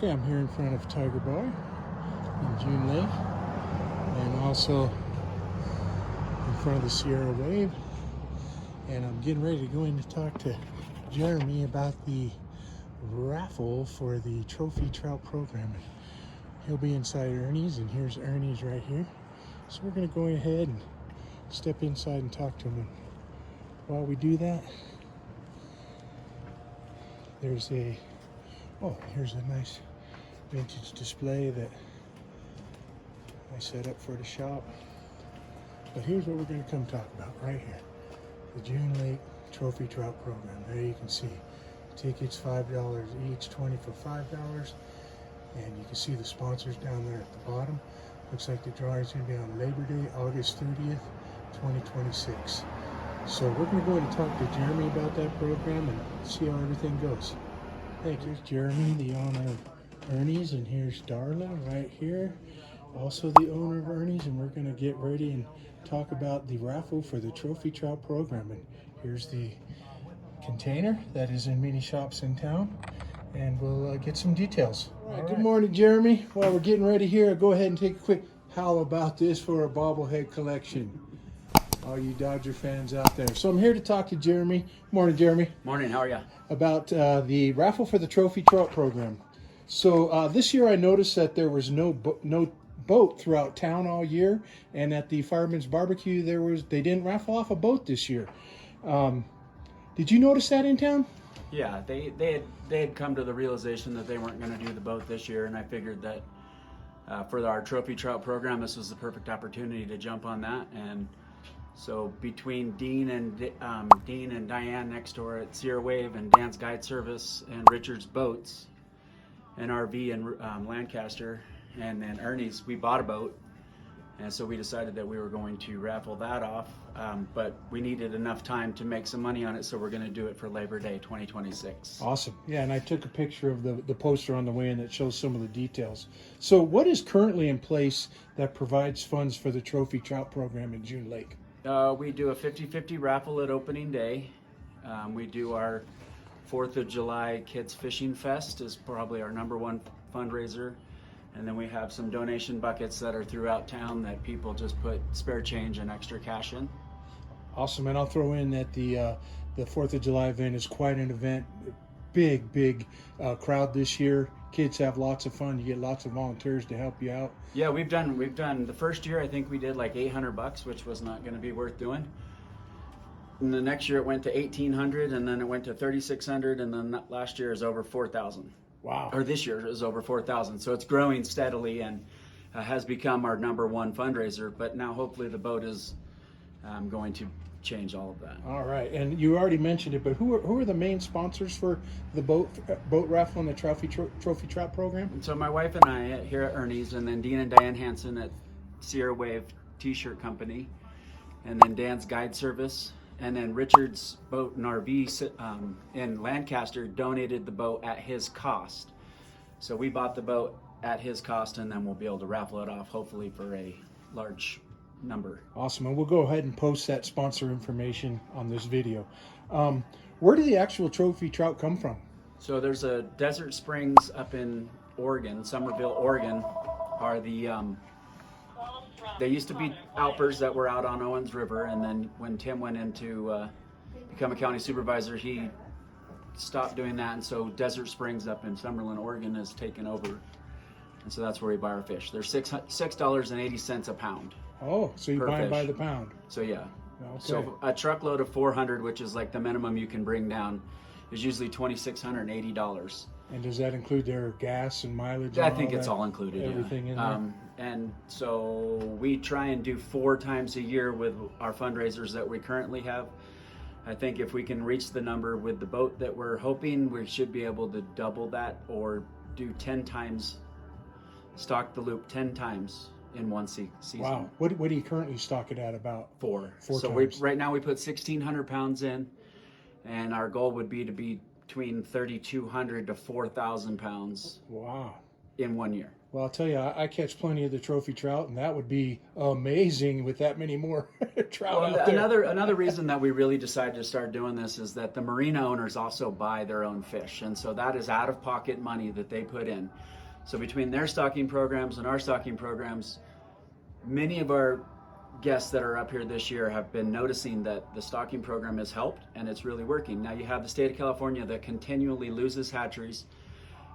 Okay, I'm here in front of Tiger Boy in June Lake, and also in front of the Sierra Wave, and I'm getting ready to go in to talk to Jeremy about the raffle for the trophy trout program. He'll be inside Ernie's, and here's Ernie's right here. So we're going to go ahead and step inside and talk to him. And while we do that, here's a nice vintage display that I set up for the shop. But here's what we're going to come talk about right here. The June Lake Trophy Trout Program. There you can see tickets $5 each, 20 for $5. And you can see the sponsors down there at the bottom. Looks like the drawing is going to be on Labor Day, August 30th, 2026. So we're going to go ahead and talk to Jeremy about that program and see how everything goes. Thank you. Here's Jeremy, the owner of Ernie's, and here's Darla right here, also the owner of Ernie's, and we're going to get ready and talk about the raffle for the Trophy Trout program. And here's the container that is in many shops in town, and we'll get some details. All right, good morning, Jeremy. While we're getting ready here, go ahead and take a quick how about this for a bobblehead collection. All you Dodger fans out there. So I'm here to talk to Jeremy. Morning, Jeremy. Morning, how are you? About the raffle for the Trophy Trout program. So this year I noticed that there was no boat throughout town all year, and at the Fireman's Barbecue they didn't raffle off a boat this year. Did you notice that in town? Yeah, they had come to the realization that they weren't going to do the boat this year, and I figured that for our Trophy Trout program, this was the perfect opportunity to jump on that. And so between Dean and Diane next door at Sierra Wave, and Dan's Guide Service, and Richard's Boats and RV in Lancaster, and then Ernie's, we bought a boat. And so we decided that we were going to raffle that off, but we needed enough time to make some money on it, so we're going to do it for Labor Day 2026. Awesome. Yeah, and I took a picture of the poster on the way in that shows some of the details. So what is currently in place that provides funds for the Trophy Trout program in June Lake? We do a 50-50 raffle at opening day. We do our 4th of July Kids Fishing Fest is probably our #1 fundraiser. And then we have some donation buckets that are throughout town that people just put spare change and extra cash in. Awesome. And I'll throw in that the 4th of July event is quite an event. Big crowd this year. Kids have lots of fun. You get lots of volunteers to help you out. Yeah, we've done the first year, I think we did like $800, which was not going to be worth doing. And the next year it went to $1,800, and then it went to $3,600, and then last year is over $4,000. Wow. Or this year is over $4,000. So it's growing steadily and has become our #1 fundraiser. But now hopefully the boat is going to change all of that. All right. And you already mentioned it, but who are the main sponsors for the boat raffle and the Trophy Trout program? And so my wife and I here at Ernie's, and then Dean and Diane Hansen at Sierra Wave T-shirt company, and then Dan's Guide Service, and then Richard's Boat and RV in Lancaster donated the boat at his cost. So we bought the boat at his cost, and then we'll be able to raffle it off, hopefully for a large number. Awesome. And we'll go ahead and post that sponsor information on this video. Where do the actual trophy trout come from? So there's a Desert Springs up in Oregon, Somerville, Oregon, are the they used to be Alpers that were out on Owens River, and then when Tim went in to become a county supervisor, he stopped doing that, and so Desert Springs up in Summerlin, Oregon has taken over, and so that's where we buy our fish. They're $6.80 a pound. Oh, so you buy them by the pound. So yeah. Okay. So a truckload of 400, which is like the minimum you can bring down, is usually $2,680. And does that include their gas and mileage? I think it's all included. Everything in there. And so we try and do 4 times a year with our fundraisers that we currently have. I think if we can reach the number with the boat that we're hoping, we should be able to double that or do 10 times, stock the loop 10 times in one season. Wow. What do you currently stock it at about? 4. So times. Right now we put 1,600 pounds in, and our goal would be to be between 3,200 to 4,000 pounds. Wow. In 1 year. Well, I'll tell you, I catch plenty of the trophy trout, and that would be amazing with that many more trout Well, out there. another reason that we really decided to start doing this is that the marina owners also buy their own fish, and so that is out-of-pocket money that they put in. So between their stocking programs and our stocking programs, many of our guests that are up here this year have been noticing that the stocking program has helped, and it's really working. Now you have the state of California that continually loses hatcheries,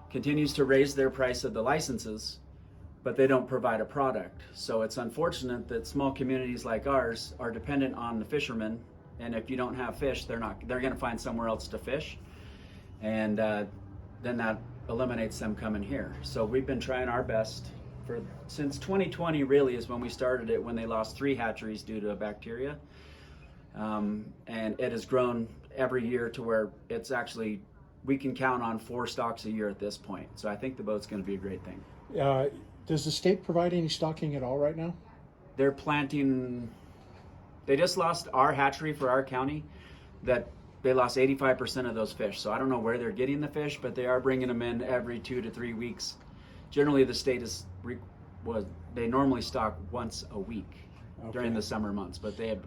continues to raise their price of the licenses, but they don't provide a product. So it's unfortunate that small communities like ours are dependent on the fishermen, and if you don't have fish, they're going to find somewhere else to fish, and then that eliminates them coming here. So we've been trying our best since 2020 really is when we started it, when they lost 3 hatcheries due to a bacteria, and it has grown every year to where it's actually, we can count on 4 stocks a year at this point. So I think the boat's going to be a great thing. Does the state provide any stocking at all right now? They're planting, they just lost our hatchery for our county, that they lost 85% of those fish. So I don't know where they're getting the fish, but they are bringing them in every 2 to 3 weeks. Generally the state they normally stock once a week during the summer months, but they have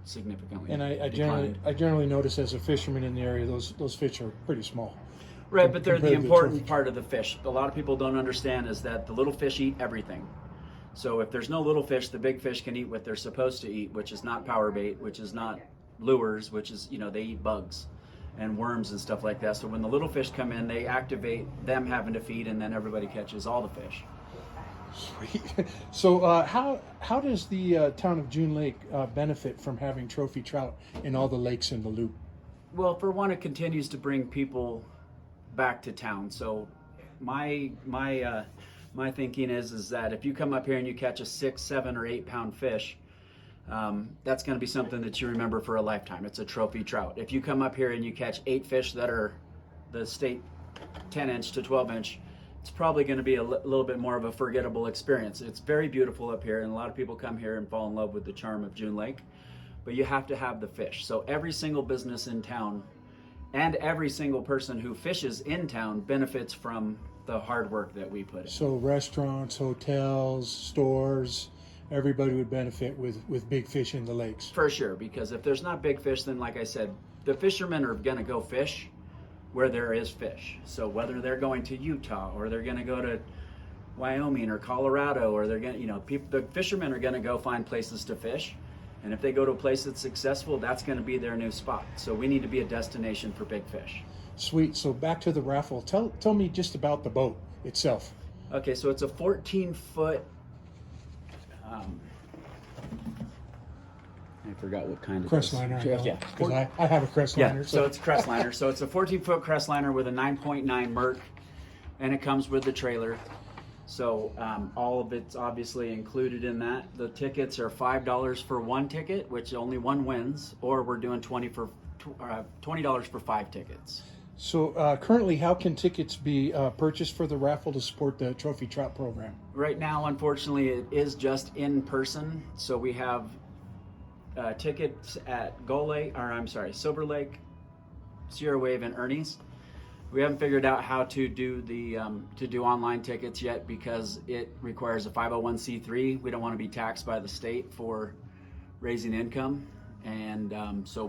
significantly And I declined. generally notice as a fisherman in the area, those fish are pretty small. Right, but they're the compared to the important trophy. part of the fish. A lot of people don't understand is that the little fish eat everything. So if there's no little fish, the big fish can eat what they're supposed to eat, which is not power bait, which is not lures, which is, they eat bugs and worms and stuff like that. So when the little fish come in, they activate them having to feed, and then everybody catches all the fish. Sweet. So how does the town of June Lake benefit from having trophy trout in all the lakes in the loop? Well, for one, it continues to bring people back to town. So my thinking is that if you come up here and you catch a 6, 7, or 8 pound fish, that's going to be something that you remember for a lifetime. It's a trophy trout. If you come up here and you catch 8 fish that are the state 10-inch to 12-inch, it's probably going to be a little bit more of a forgettable experience. It's very beautiful up here, and a lot of people come here and fall in love with the charm of June Lake, but you have to have the fish. So every single business in town and every single person who fishes in town benefits from the hard work that we put in. So restaurants, hotels, stores, everybody would benefit with big fish in the lakes. For sure, because if there's not big fish, then like I said, the fishermen are going to go fish where there is fish. So whether they're going to Utah or they're going to go to Wyoming or Colorado, or they're going to, the fishermen are going to go find places to fish. And if they go to a place that's successful, that's going to be their new spot. So we need to be a destination for big fish. Sweet. So back to the raffle. Tell me just about the boat itself. Okay, so it's a 14-foot. I forgot what kind of Crestliner. Yeah, Because I have a Crestliner. yeah. So it's a Crestliner. So it's a 14-foot Crestliner with a 9.9 Merc, and it comes with the trailer. So all of it's obviously included in that. The tickets are $5 for 1 ticket, which only one wins, or we're doing $20 for 5 tickets. So currently, how can tickets be purchased for the raffle to support the Trophy Trout program? Right now, unfortunately, it is just in person. So we have tickets at Silver Lake, Sierra Wave, and Ernie's. We haven't figured out how to do the online tickets yet because it requires a 501c3. We don't want to be taxed by the state for raising income, and so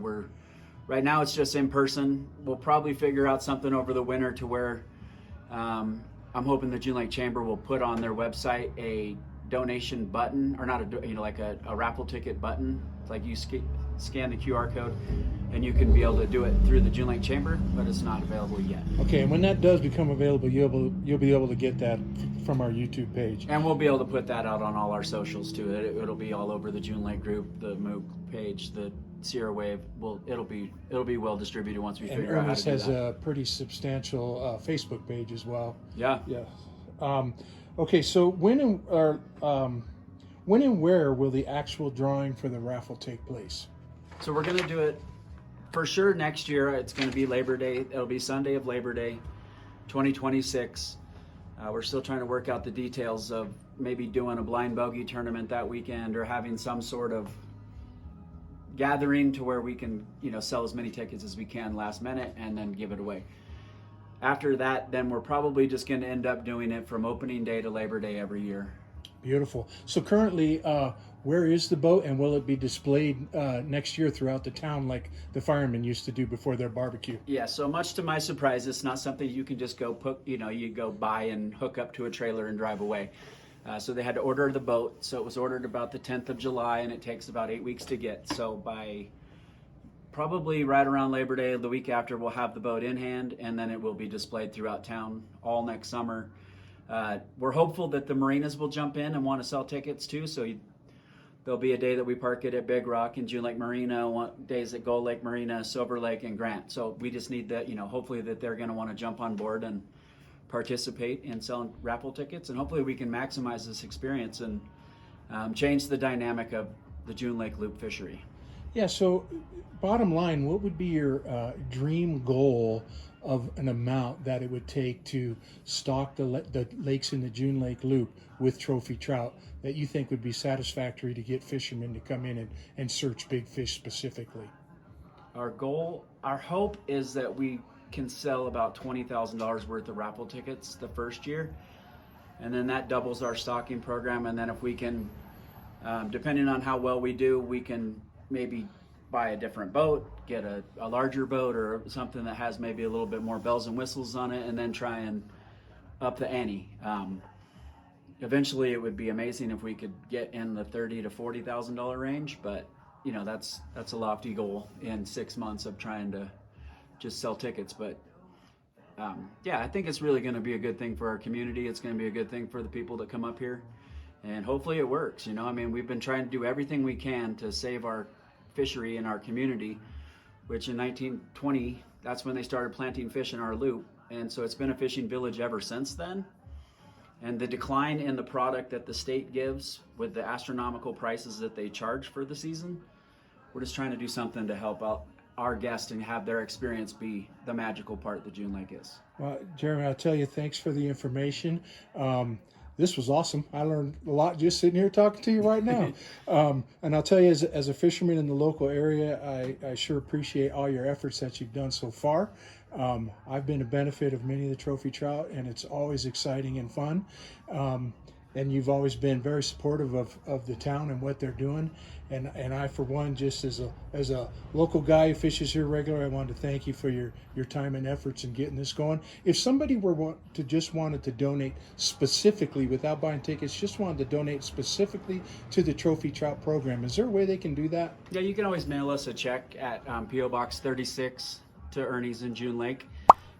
right now it's just in person. We'll probably figure out something over the winter to where I'm hoping the June Lake Chamber will put on their website a donation button, or not like a raffle ticket button. It's like you scan the QR code and you can be able to do it through the June Lake Chamber, but it's not available yet. Okay, and when that does become available, you'll be able to get that from our YouTube page. And we'll be able to put that out on all our socials too. It'll be all over the June Lake group, the Mook page, the Sierra Wave. It'll be well distributed once we And figure out how to Ernest do has that. a pretty substantial Facebook page as well. Yeah. Yeah. Okay, so when and where will the actual drawing for the raffle take place? So we're gonna do it for sure next year. It's gonna be Labor Day. It'll be Sunday of Labor Day, 2026. We're still trying to work out the details of maybe doing a blind bogey tournament that weekend, or having some sort of gathering to where we can, sell as many tickets as we can last minute and then give it away. after that, then we're probably just going to end up doing it from opening day to Labor Day every year. Beautiful. So currently, where is the boat, and will it be displayed next year throughout the town like the firemen used to do before their barbecue? Yeah, so much to my surprise, it's not something you can just go put, you go buy and hook up to a trailer and drive away. So they had to order the boat. So it was ordered about the 10th of July, and it takes about 8 weeks to get. So by probably right around Labor Day, the week after, we'll have the boat in hand, and then it will be displayed throughout town all next summer. We're hopeful that the marinas will jump in and want to sell tickets too. So there'll be a day that we park it at Big Rock and June Lake Marina, days at Gold Lake Marina, Silver Lake, and Grant. So we just need that, hopefully that they're going to want to jump on board and participate in selling raffle tickets. And hopefully we can maximize this experience and change the dynamic of the June Lake Loop fishery. Yeah, so bottom line, what would be your dream goal of an amount that it would take to stock the lakes in the June Lake Loop with trophy trout that you think would be satisfactory to get fishermen to come in and search big fish specifically? Our hope is that we can sell about $20,000 worth of raffle tickets the first year, and then that doubles our stocking program. And then if we can, depending on how well we do, we can maybe buy a different boat, get a larger boat or something that has maybe a little bit more bells and whistles on it, and then try and up the ante. Eventually it would be amazing if we could get in the $30,000 to $40,000 range, but that's a lofty goal in 6 months of trying to just sell tickets. But yeah, I think it's really going to be a good thing for our community. It's going to be a good thing for the people that come up here, and hopefully it works. We've been trying to do everything we can to save our fishery in our community, which in 1920, that's when they started planting fish in our loop. And so it's been a fishing village ever since then. And the decline in the product that the state gives with the astronomical prices that they charge for the season, we're just trying to do something to help out our guests and have their experience be the magical part that June Lake is. Well, Jeremy, I'll tell you, thanks for the information. This was awesome. I learned a lot just sitting here talking to you right now. And I'll tell you, as a fisherman in the local area, I sure appreciate all your efforts that you've done so far. I've been a benefit of many of the trophy trout, and it's always exciting and fun. And you've always been very supportive of the town and what they're doing. And I, for one, just as a local guy who fishes here regularly, I wanted to thank you for your time and efforts in getting this going. If somebody wanted to donate specifically without buying tickets, just wanted to donate specifically to the Trophy Trout program, is there a way they can do that? Yeah, you can always mail us a check at P.O. Box 36 to Ernie's in June Lake,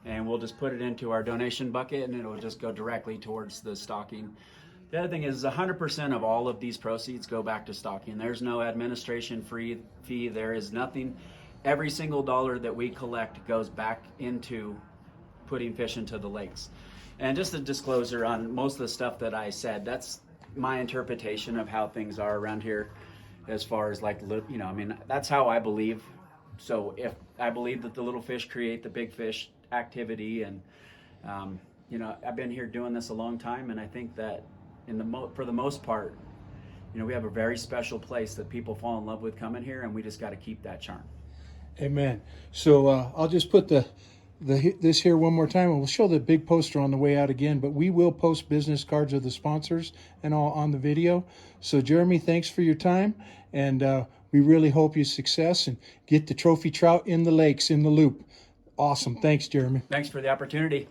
and we'll just put it into our donation bucket, and it'll just go directly towards the stocking. The other thing is 100% of all of these proceeds go back to stocking. There's no administration fee. There is nothing. Every single dollar that we collect goes back into putting fish into the lakes. And just a disclosure on most of the stuff that I said, that's my interpretation of how things are around here as far as that's how I believe. So if I believe that the little fish create the big fish activity, and I've been here doing this a long time, and I think that for the most part, we have a very special place that people fall in love with coming here, and we just got to keep that charm. Amen. So I'll just put this here one more time, and we'll show the big poster on the way out again, but we will post business cards of the sponsors and all on the video. So Jeremy, thanks for your time, and we really hope you success and get the trophy trout in the lakes, in the loop. Awesome. Thanks, Jeremy. Thanks for the opportunity.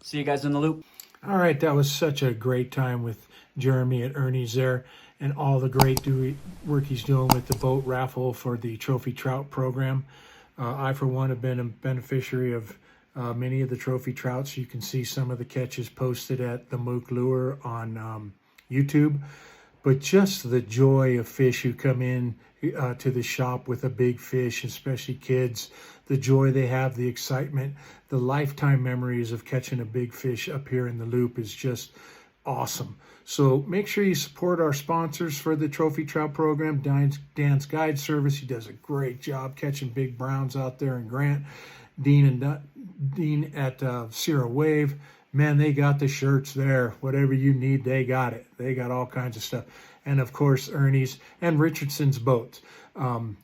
See you guys in the loop. All right, that was such a great time with Jeremy at Ernie's there, and all the great work he's doing with the boat raffle for the Trophy Trout program. I, for one, have been a beneficiary of many of the trophy trouts. You can see some of the catches posted at the Mooklure on YouTube. But just the joy of fish who come in to the shop with a big fish, especially kids, the joy they have, the excitement, the lifetime memories of catching a big fish up here in the loop is just awesome. So make sure you support our sponsors for the Trophy Trout program. Dan's Guide Service, he does a great job catching big browns out there in Grant. Dean at Sierra Wave, man, they got the shirts there. Whatever you need, they got it. They got all kinds of stuff. And of course, Ernie's and Richardson's boats.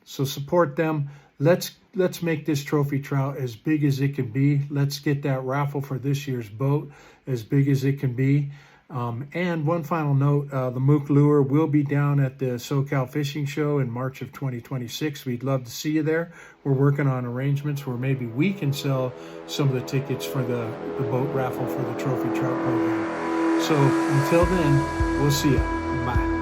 So support them. Let's let's make this trophy trout as big as it can be. Let's get that raffle for this year's boat as big as it can be. And one final note, the Mooklure will be down at the SoCal Fishing Show in March of 2026. We'd love to see you there. We're working on arrangements where maybe we can sell some of the tickets for the boat raffle for the trophy trout program. So until then, we'll see you. Bye.